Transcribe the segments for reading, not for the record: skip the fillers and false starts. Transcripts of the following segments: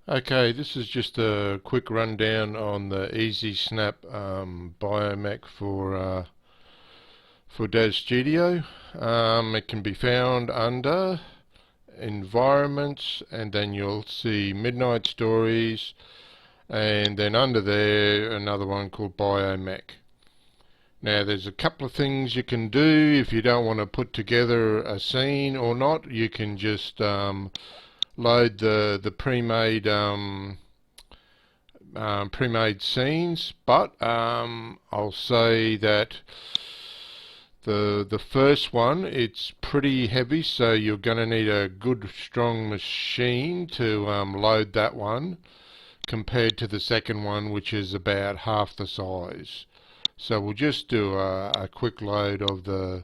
Okay, this is just a quick rundown on the Snap BioMech for Daz Studio. It can be found under Environments, and then you'll see Midnight Stories, and then under there another one called BioMech. Now there's a couple of things you can do if you don't want to put together a scene or not. You can just load the pre-made scenes, but I'll say that the first one, it's pretty heavy, so you're going to need a good strong machine to load that one, compared to the second one, which is about half the size. So we'll just do a quick load of the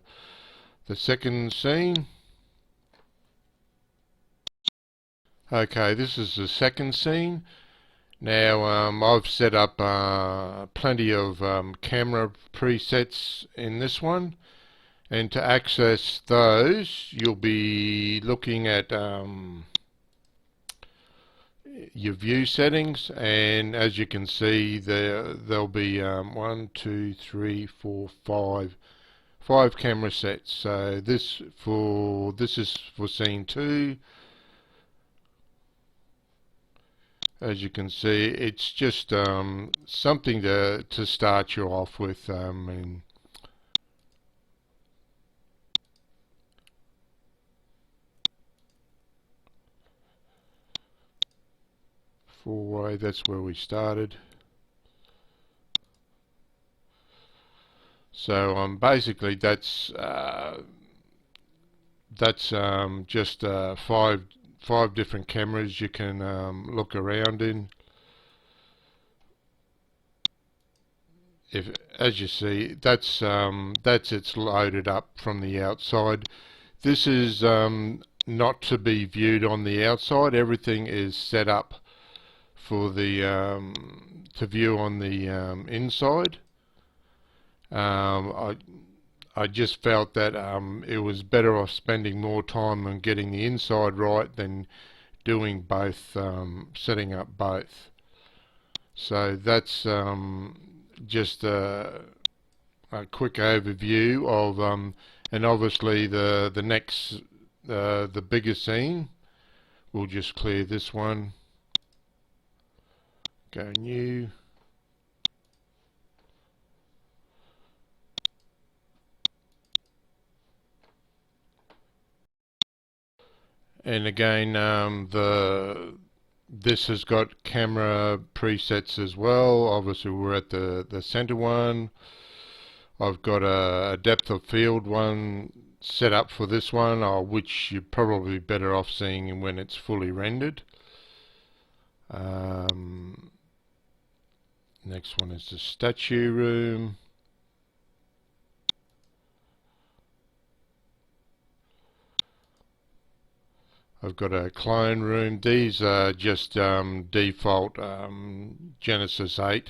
second scene. Okay, this is the second scene. Now I've set up plenty of camera presets in this one, and to access those you'll be looking at your view settings, and as you can see there'll be five camera sets. So this is for scene 2. As you can see, it's just something to start you off with. And four-way, that's where we started. So basically that's just five different cameras you can look around in. As you see, that's it's loaded up from the outside. This is not to be viewed on the outside. Everything is set up for the to view on the inside. I just felt that it was better off spending more time on getting the inside right than doing both, setting up both. So that's just a quick overview of, and obviously the next, the bigger scene. We'll just clear this one. Go new. And again, this has got camera presets as well. Obviously, we're at the center one. I've got a depth of field one set up for this one, which you're probably better off seeing when it's fully rendered. Next one is the statue room. I've got a clone room. These are just default Genesis 8,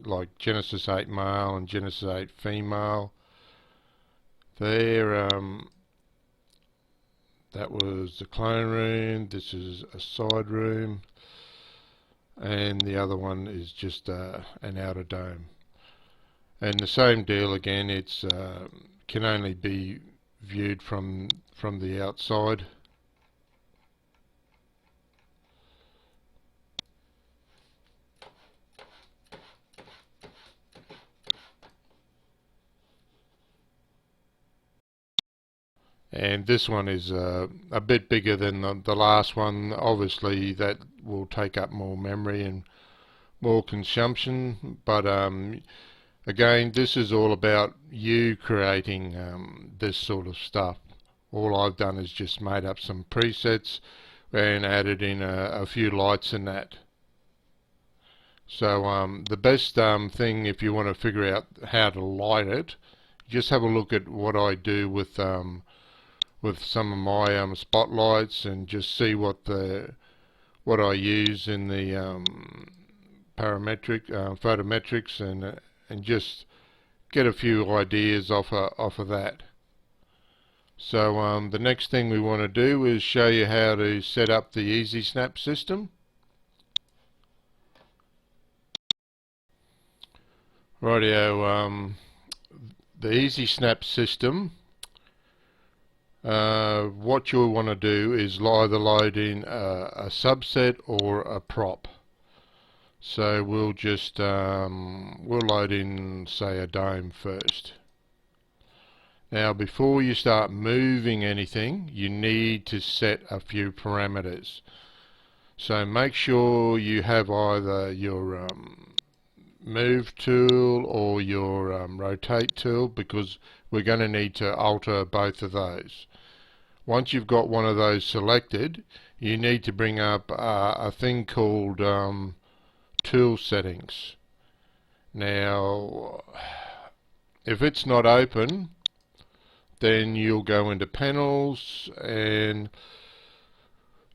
like Genesis 8 male and Genesis 8 female. There, that was the clone room. This is a side room, and the other one is just an outer dome. And the same deal again. It's can only be viewed from the outside. And this one is a bit bigger than the last one. Obviously that will take up more memory and more consumption, but again, this is all about you creating this sort of stuff. All I've done is just made up some presets and added in a few lights in that. So the best thing, if you want to figure out how to light it, just have a look at what I do with some of my spotlights, and just see what I use in the photometrics, and just get a few ideas off of that. So the next thing we want to do is show you how to set up the Snap system. Rightio, the Easy Snap system, what you'll want to do is either load in a subset or a prop. So we'll just we'll load in, say, a dome first. Now before you start moving anything, you need to set a few parameters. So make sure you have either your move tool or your rotate tool, because we're going to need to alter both of those. Once you've got one of those selected, you need to bring up a thing called tool settings. Now if it's not open, then you'll go into panels, and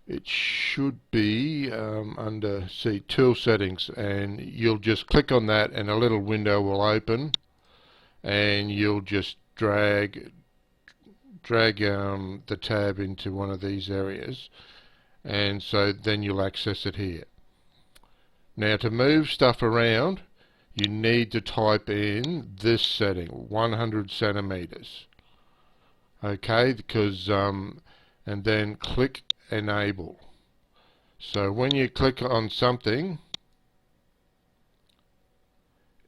it should be under tool settings, and you'll just click on that and a little window will open, and you'll just drag the tab into one of these areas, and so then you'll access it here. Now to move stuff around, you need to type in this setting, 100 centimeters. Okay, because and then click enable. So when you click on something,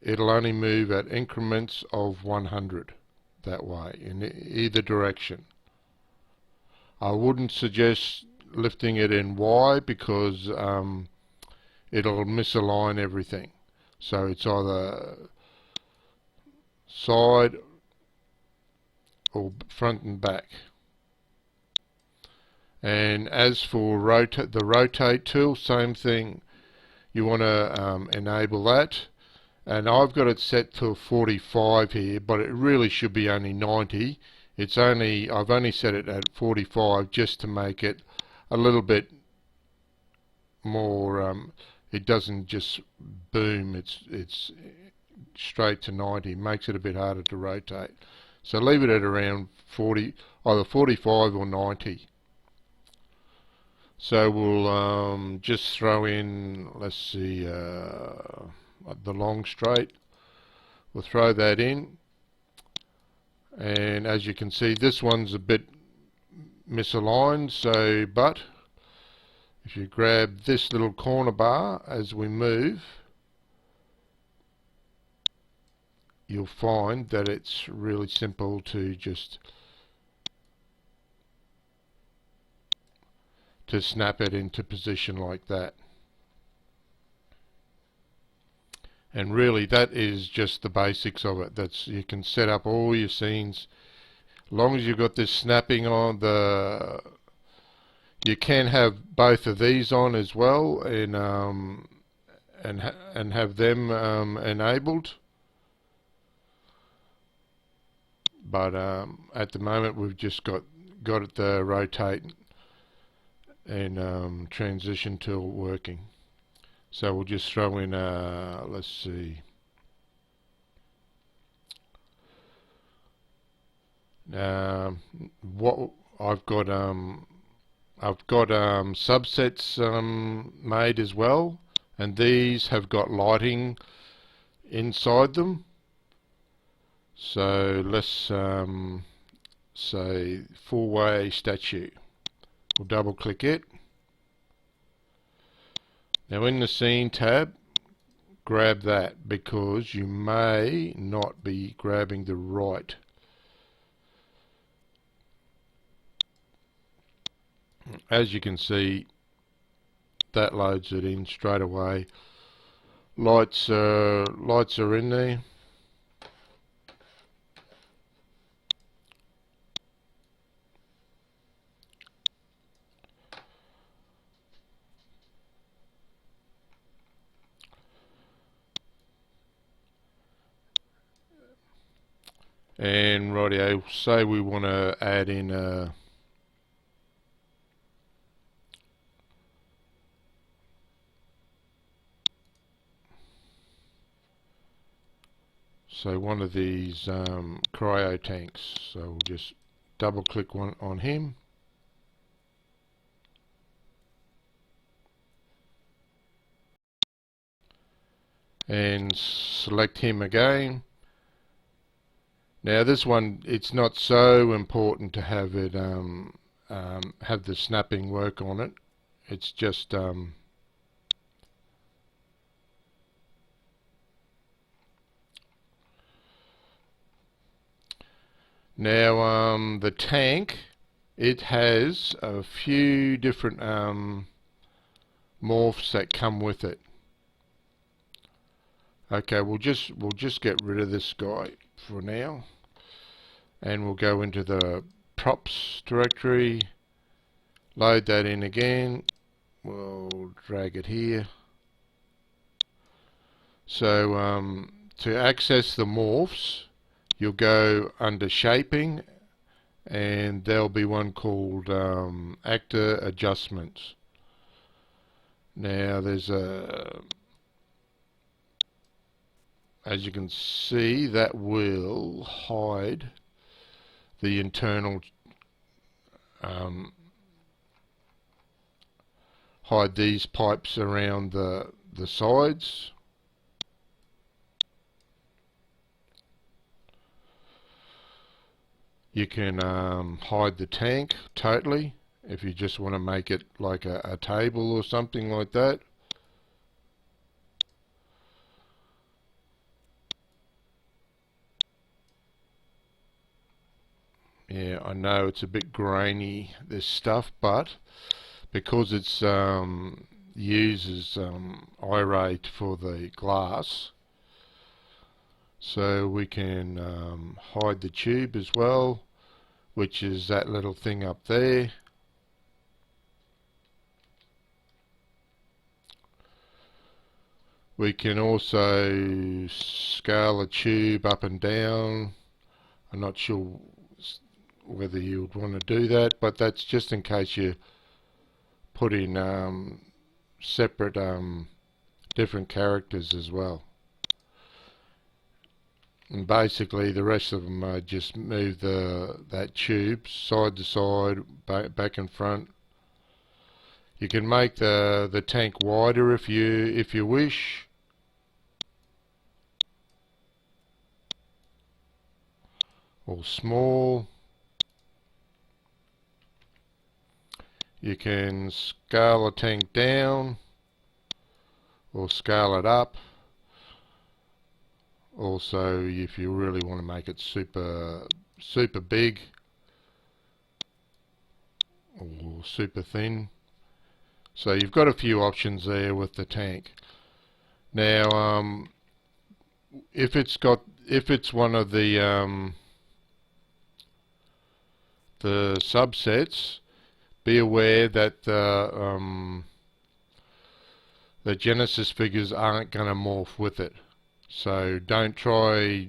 it'll only move at increments of 100 that way in either direction. I wouldn't suggest lifting it in Y, because it'll misalign everything. So it's either side or front and back. And as for the rotate tool, same thing. You want to enable that, and I've got it set to 45 here, but it really should be only 90. I've only set it at 45 just to make it a little bit more. It doesn't just boom. It's straight to 90. Makes it a bit harder to rotate. So leave it at around 40, either 45 or 90. So we'll just throw in, let's see, the long straight. We'll throw that in, and as you can see, this one's a bit misaligned. So, but if you grab this little corner bar as we move, you'll find that it's really simple to just snap it into position like that. And really that is just the basics of it. You can set up all your scenes. As long as you've got this snapping on, you can have both of these on as well, and have them enabled. But at the moment we've just got the rotate and transition tool working. So we'll just throw in let's see, what I've got subsets made as well, and these have got lighting inside them. So let's say four-way statue. We'll double click it. Now in the scene tab, grab that, because you may not be grabbing the right. As you can see, that loads it in straight away. Lights are in there. And rightio, say we want to add in so one of these cryo tanks. So we'll just double click one on him. and select him again. Now this one, it's not so important to have it have the snapping work on it. It's just now the tank, it has a few different morphs that come with it. Okay, we'll just get rid of this guy for now, and we'll go into the props directory, load that in again. We'll drag it here. So to access the morphs, you'll go under shaping, and there'll be one called actor adjustments. Now there's a, as you can see, that will hide the internal hide these pipes around the sides. You can hide the tank totally if you just want to make it like a table or something like that. Yeah, I know it's a bit grainy, this stuff, but because it's uses irate for the glass, so we can hide the tube as well, which is that little thing up there. We can also scale a tube up and down. I'm not sure whether you would want to do that, but that's just in case you put in separate different characters as well. And basically the rest of them just move that tube side to side, back and front. You can make the tank wider if you wish. Or small. You can scale a tank down or scale it up. Also, if you really want to make it super big or super thin. So you've got a few options there with the tank. Now, if it's one of the subsets, be aware that the Genesis figures aren't going to morph with it. So don't try,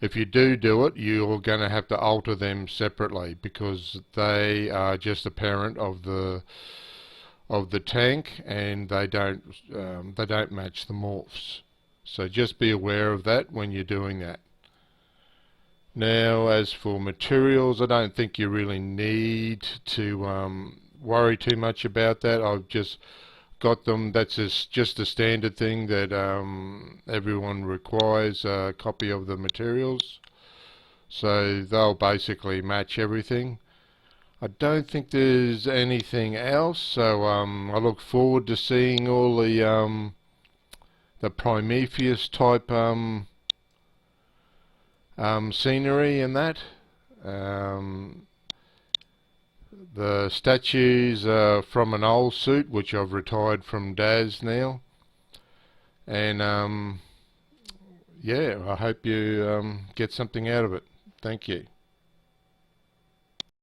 if you do it, you're going to have to alter them separately because they are just a parent of the tank, and they don't match the morphs. So just be aware of that when you're doing that. Now, as for materials, I don't think you really need to worry too much about that. I've just got them. That's just a standard thing that everyone requires, a copy of the materials. So they'll basically match everything. I don't think there's anything else, so I look forward to seeing all the Prometheus type scenery and that. The statues are from an old suit which I've retired from Daz now, and yeah, I hope you get something out of it. Thank you.